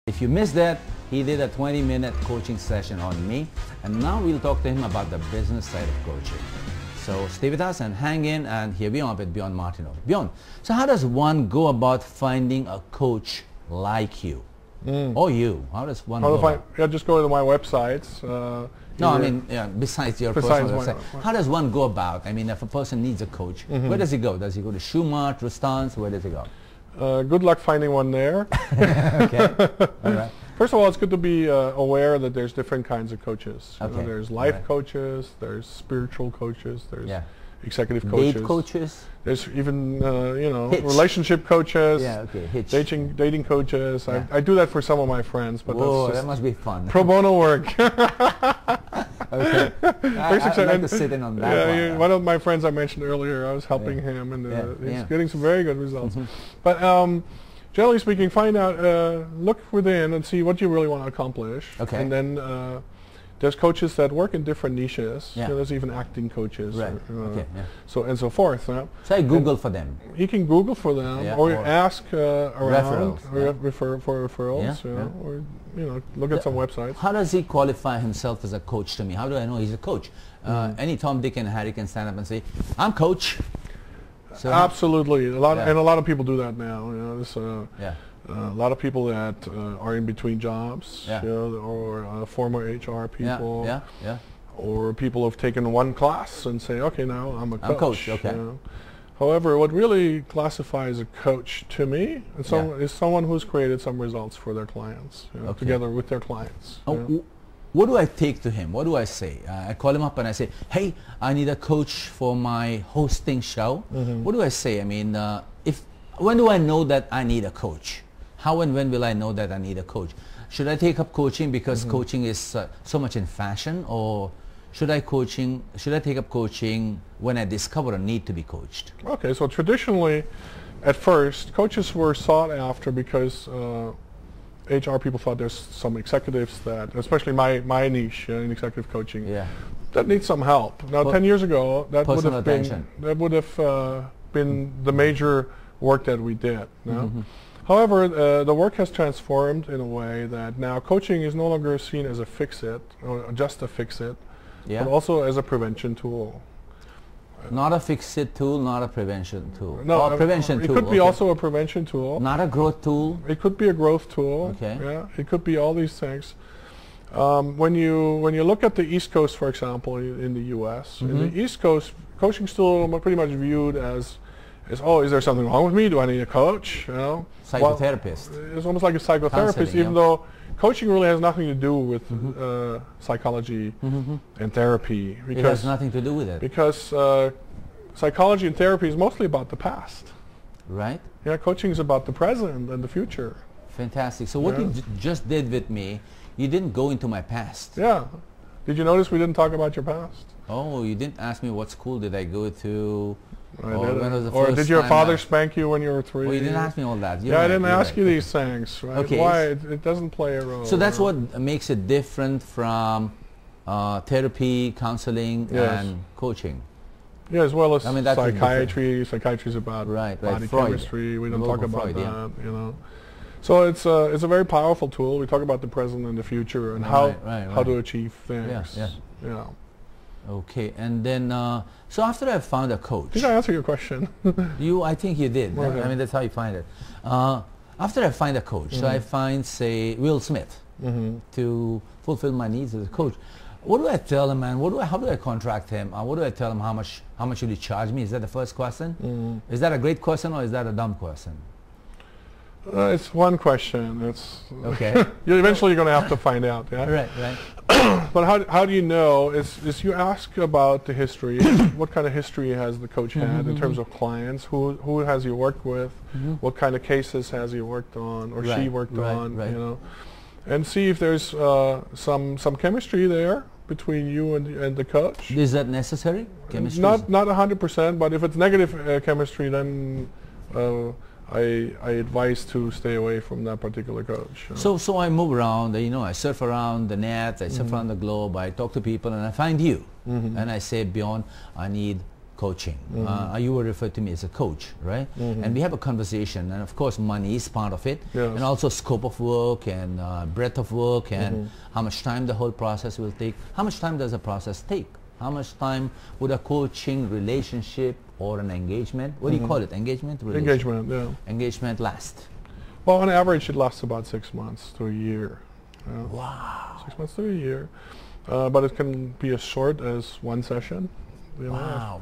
If you missed that, he did a 20-minute coaching session on me, and now we'll talk to him about the business side of coaching. So stay with us and hang in, and here we are with Bjorn Martinoff. Bjorn, so how does one go about finding a coach like you? Or you? How does one go about? Yeah, just go to my websites. No, I mean, yeah, besides your personal website. How does one go about? I mean, if a person needs a coach, where does he go? Does he go to Schumart, Rustans? Where does he go? Good luck finding one there. Okay. All right. First of all, it's good to be aware that there's different kinds of coaches. Okay. You know, there's life coaches, there's spiritual coaches, there's executive Date coaches. coaches. There's even relationship coaches. Yeah, okay. Hitch. Dating coaches. Yeah. I do that for some of my friends, but Whoa, that's that must be fun. pro bono work. Okay. I'd like to sit in on that one. One of my friends I mentioned earlier, I was helping him, and he's getting some very good results. But generally speaking, find out, look within and see what you really want to accomplish. Okay. And then there's coaches that work in different niches. Yeah. You know, there's even acting coaches. Right. Or, so and so forth. So I Google for them. You can Google for them, or ask around, referrals, or refer for referrals. Or look at some websites. How does he qualify himself as a coach to me? How do I know he's a coach? Any Tom, Dick, and Harry can stand up and say, "I'm coach." So absolutely, a lot of people do that now. You know, this, a lot of people that are in between jobs, or former HR people, or people who've taken one class and say, "Okay, now I'm a coach." I'm coach. Okay. You know? However, what really classifies a coach to me is someone who's created some results for their clients, together with their clients. What do I take to him? What do I say? I call him up and I say, "Hey, I need a coach for my hosting show." What do I say? I mean, when do I know that I need a coach? How and when will I know that I need a coach? Should I take up coaching because coaching is so much in fashion, or should I take up coaching when I discover a need to be coached? Okay, so traditionally, at first, coaches were sought after because HR people thought there's some executives that, especially my niche in executive coaching, that need some help. Now, 10 years ago, that would have been the major work that we did. However, the work has transformed in a way that now coaching is no longer seen as a fix-it, or just a fix-it, but also as a prevention tool. Not a fix-it tool, not a prevention tool. No, a prevention tool. It could be also a prevention tool. Not a growth tool. It could be a growth tool. Okay. Yeah, it could be all these things. When you look at the East Coast, for example, in the U.S., in the East Coast, coaching is still pretty much viewed as is there something wrong with me? Do I need a coach? You know, psychotherapist. Well, it's almost like a psychotherapist, even though coaching really has nothing to do with psychology and therapy. It has nothing to do with it. Because psychology and therapy is mostly about the past. Right. Yeah, coaching is about the present and the future. Fantastic. So what you just did with me, you didn't go into my past. Yeah. Did you notice we didn't talk about your past? Oh, you didn't ask me what school did I go to. Or did your father spank you when you were 3? Well, you didn't ask me all that. I didn't ask you these things. Right? Okay. Why? It doesn't play a role. So that's what makes it different from therapy, counseling, and coaching. Yeah, as well as psychiatry. Psychiatry is about body chemistry. We don't talk about that. You know. So it's a very powerful tool. We talk about the present and the future and how to achieve things. Yeah. Okay, and then so after I found a coach. Did I answer your question? I think you did. I mean, that's how you find it. After I find a coach, so I find, say, Will Smith to fulfill my needs as a coach. What do I tell him, man? How do I contract him? What do I tell him? How much should he charge me? Is that the first question? Is that a great question or is that a dumb question? It's one question. It's okay. Eventually, you're going to have to find out. Yeah. Right. But how do you know? Is you ask about the history. What kind of history has the coach had in terms of clients? Who has he worked with? What kind of cases has he worked on or she worked on? You know, and see if there's some chemistry there between you and the coach. Is that necessary? Chemistry? Not 100%, but if it's negative chemistry, then I advise to stay away from that particular coach. So I move around, I surf around the net, I surf around the globe, I talk to people, and I find you. And I say, Bjorn, I need coaching. You were referred to me as a coach, right? And we have a conversation, and of course money is part of it, yes. and also scope of work and breadth of work and how much time the whole process will take. How much time does a process take? How much time would a coaching relationship or an engagement, what do you call it, engagement? Engagement, yeah. Engagement last? Well, on average it lasts about 6 months to a year. Wow. 6 months to a year. But it can be as short as one session. You know, Wow.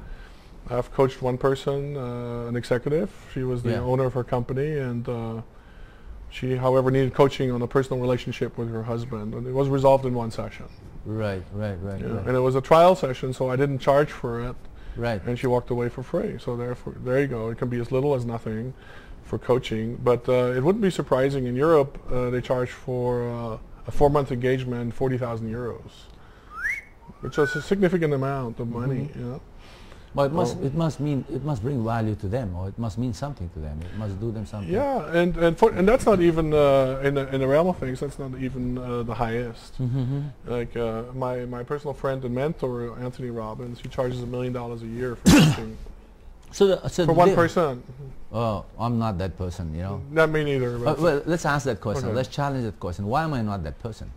I've coached one person, an executive. She was the owner of her company, and she, however, needed coaching on a personal relationship with her husband, and it was resolved in one session. Right. And it was a trial session, so I didn't charge for it. Right. And she walked away for free. So therefore, there you go. It can be as little as nothing for coaching. But it wouldn't be surprising. In Europe, they charge for a 4-month engagement 40,000 euros, which is a significant amount of money. You know? But it must bring value to them, or it must mean something to them. It must do them something. Yeah, and that's not even in the realm of things. That's not even the highest. Like my personal friend and mentor Anthony Robbins, he charges $1 million a year for coaching. So for one person. Oh, I'm not that person, you know. Not me neither. Well, let's ask that question. Okay. Let's challenge that question. Why am I not that person?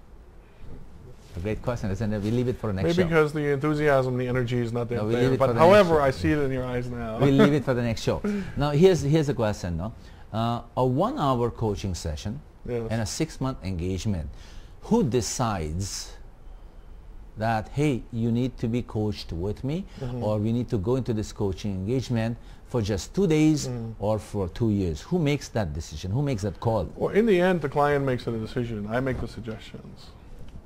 A great question, isn't it? We leave it for the next show. Maybe because the enthusiasm, the energy is not there. But however, I see it in your eyes now. We'll leave it for the next show. Now, here's a question. No? A 1-hour coaching session and a 6-month engagement. Who decides that, hey, you need to be coached with me, or we need to go into this coaching engagement for just 2 days or for 2 years? Who makes that decision? Who makes that call? Well, in the end, the client makes the decision. I make the suggestions.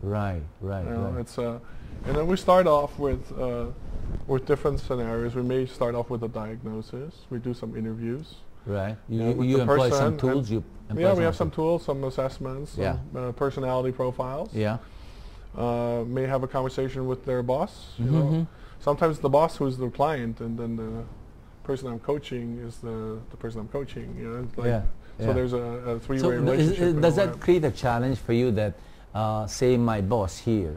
Right. It's and then we start off with different scenarios. We may start off with a diagnosis. We do some interviews. Right. You employ some tools. We have some tools, some assessments, some personality profiles. Yeah. May have a conversation with their boss. You know, sometimes the boss who's the client, and then the person I'm coaching is the person I'm coaching. You know, it's like, so there's a three-way relationship. Does that create a challenge for you that? Say my boss here,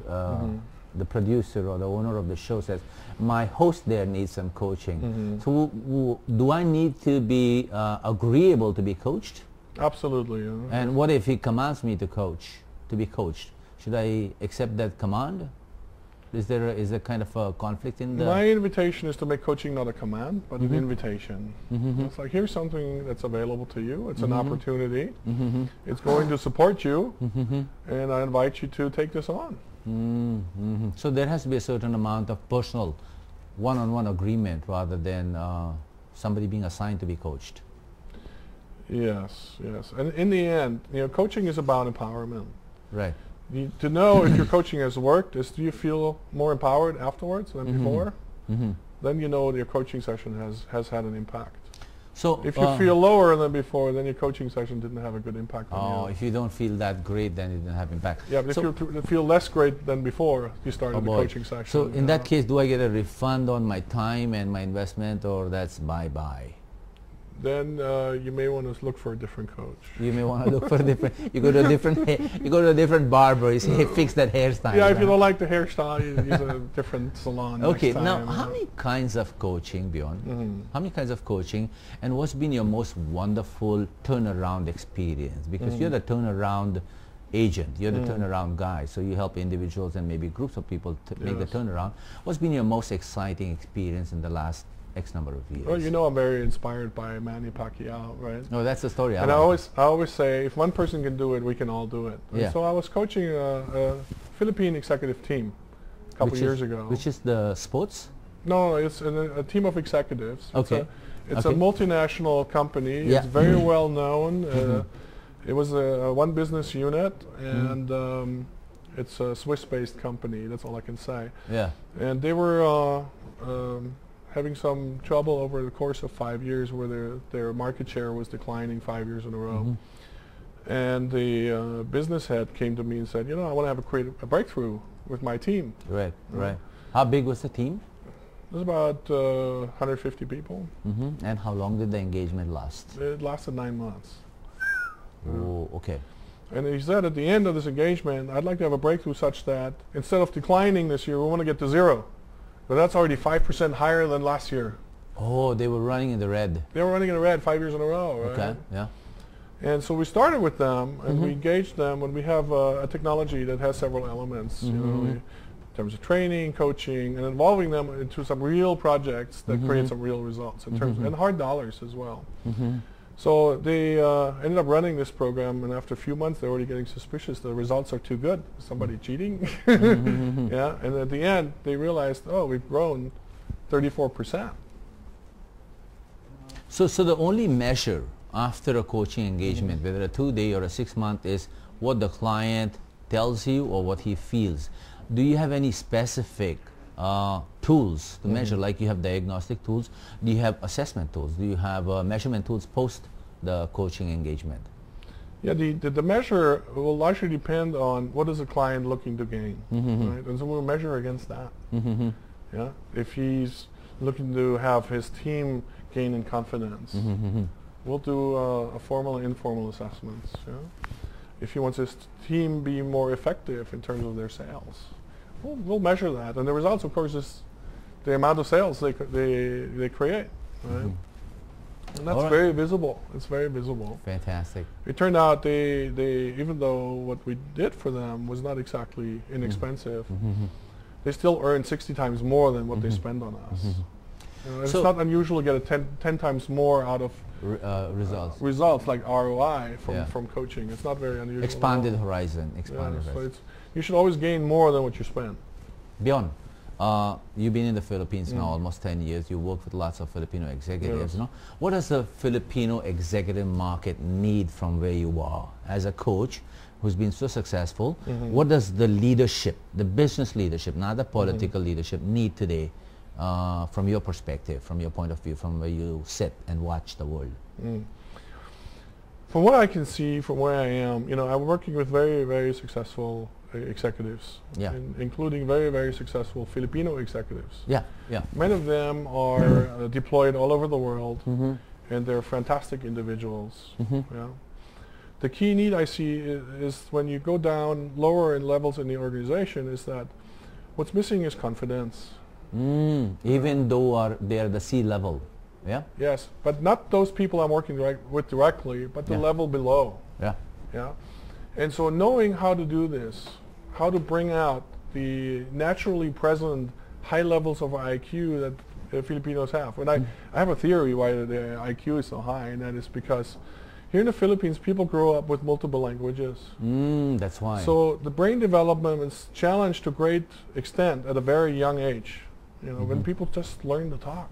the producer or the owner of the show says, my host there needs some coaching. So do I need to be agreeable to be coached? Absolutely. Yeah. And what if he commands me to be coached? Should I accept that command? Is there kind of a conflict in the... My invitation is to make coaching not a command, but an invitation. It's like, here's something that's available to you. It's an opportunity. It's going to support you, and I invite you to take this on. So there has to be a certain amount of personal one-on-one agreement rather than somebody being assigned to be coached. Yes. And in the end, you know, coaching is about empowerment. Right. To know if your coaching has worked is, do you feel more empowered afterwards than before? Then you know your coaching session has had an impact. So if you feel lower than before, then your coaching session didn't have a good impact on you. If you don't feel that great, then it didn't have impact. Yeah, but if you feel less great than before, you started the coaching session. So in that case, do I get a refund on my time and my investment, or that's bye-bye? Then you may want to look for a different coach. You may want to look for a different. You go to a different barber. You say, hey, fix that hairstyle. Yeah, if you don't like the hairstyle, you use a different salon. Okay, now how many kinds of coaching, Bjorn? How many kinds of coaching, and what's been your most wonderful turnaround experience? Because you're the turnaround agent, you're the turnaround guy, so you help individuals and maybe groups of people to make the turnaround. What's been your most exciting experience in the last X number of years? Well, you know, I'm very inspired by Manny Pacquiao, right? Oh, that's the story. And I always say, if one person can do it, we can all do it. And so I was coaching a Philippine executive team a couple years ago. Which is the sports? No, it's a team of executives. Okay. It's a multinational company. It's very well known. It was a one business unit, and it's a Swiss-based company. That's all I can say. Yeah. And they were having some trouble over the course of 5 years, where their market share was declining 5 years in a row. And the business head came to me and said, you know, I want to have a breakthrough with my team. Right. How big was the team? It was about 150 people. And how long did the engagement last? It lasted 9 months. Oh, okay. And he said at the end of this engagement, I'd like to have a breakthrough such that instead of declining this year, we want to get to 0. But that's already 5% higher than last year. Oh, they were running in the red. They were running in the red 5 years in a row, right? Okay, yeah. And so we started with them, and we engaged them when we have a technology that has several elements, you know, in terms of training, coaching, and involving them into some real projects that create some real results in terms and hard dollars as well. So they ended up running this program, and after a few months, they're already getting suspicious. The results are too good. Is somebody cheating? Yeah. And at the end, they realized, oh, we've grown 34%. So the only measure after a coaching engagement, whether a 2-day or a 6-month, is what the client tells you or what he feels. Do you have any specific tools to measure, like you have diagnostic tools? Do you have assessment tools? Do you have measurement tools post the coaching engagement? Yeah, the measure will largely depend on what is the client looking to gain, right? And so we'll measure against that. Yeah, if he's looking to have his team gain in confidence, we'll do a formal and informal assessments. Yeah? If he wants his team be more effective in terms of their sales, we'll measure that. And the results, of course, is the amount of sales they create. Right? And that's very visible. It's very visible. Fantastic. It turned out they even though what we did for them was not exactly inexpensive, they still earn 60 times more than what they spend on us. You know, it's not unusual to get a 10 times more out of results like ROI from coaching. It's not very unusual. Expanded horizon. Expanded horizon. So you should always gain more than what you spend. Bjorn, you've been in the Philippines now almost 10 years. You work with lots of Filipino executives. You know? What does the Filipino executive market need from where you are? As a coach who's been so successful, what does the leadership, the business leadership, not the political leadership, need today from your perspective, from your point of view, from where you sit and watch the world? From what I can see, from where I am, you know, I'm working with very, very successful executives, including very, very successful Filipino executives. Many of them are deployed all over the world, and they're fantastic individuals. Yeah. The key need I see is when you go down lower in levels in the organization, is that what's missing is confidence. Even though they're the C-level. Yeah. Yes, but not those people I'm working with directly, but the level below. Yeah. And so knowing how to do this, how to bring out the naturally present high levels of IQ that Filipinos have. And I have a theory why the IQ is so high, and that is because here in the Philippines, people grow up with multiple languages. That's why. So the brain development is challenged to a great extent at a very young age. You know, when people just learn to talk.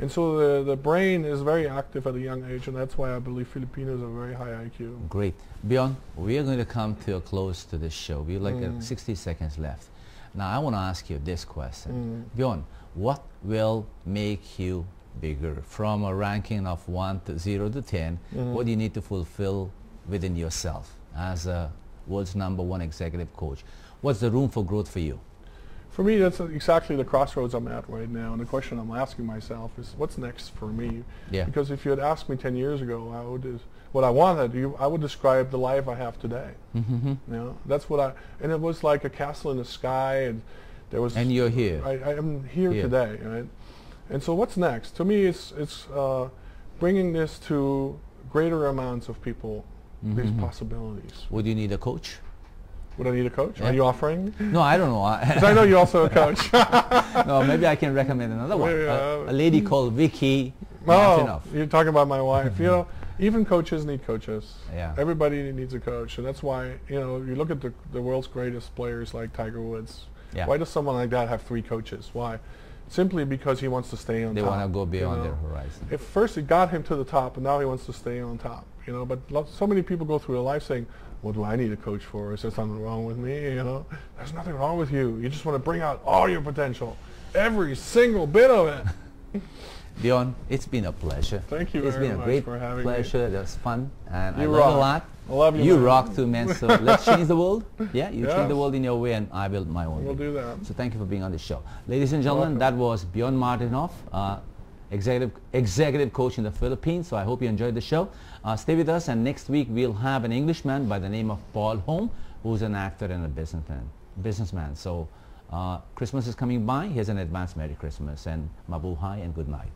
And so the brain is very active at a young age, and that's why I believe Filipinos have very high IQ. Great. Bjorn, we are going to come to a close to this show. We have 60 seconds left. Now, I want to ask you this question. Bjorn, what will make you bigger? From a ranking of 0 to 10, what do you need to fulfill within yourself as a world's #1 executive coach? What's the room for growth for you? For me, that's exactly the crossroads I'm at right now, and the question I'm asking myself is, what's next for me? Because if you had asked me 10 years ago, what I wanted, I would describe the life I have today. You know, that's what and it was like a castle in the sky, and there was. And you're here. I am here today, right? And so, what's next? To me, it's bringing this to greater amounts of people, these possibilities. Would you need a coach? Would I need a coach? Are you offering? No, I don't know. Because I know you're also a coach. No, maybe I can recommend another one. A lady called Vicky Martinoff. You're talking about my wife. You know, even coaches need coaches. Yeah. Everybody needs a coach, and that's why, you know, you look at the world's greatest players like Tiger Woods. Why does someone like that have 3 coaches? Why? Simply because he wants to stay on top. They want to go beyond their horizon. If first it got him to the top, and now he wants to stay on top. You know, but so many people go through their life saying, what do I need a coach for? Is there something wrong with me? You know, there's nothing wrong with you. You just want to bring out all your potential, every single bit of it. Bjorn, it's been a pleasure. Thank you very much for having me. It's been a great pleasure. It was fun, and I learned a lot. I love you. You rock too, man. So let's change the world. Yeah, you change the world in your way, and I build my own. We'll do that. So thank you for being on the show, ladies and gentlemen. That was Bjorn Martinoff, executive coach in the Philippines. So I hope you enjoyed the show. Stay with us, and next week we'll have an Englishman by the name of Paul Holm, who's an actor and a businessman. So Christmas is coming by. Here's an advance Merry Christmas and mabuhay and good night.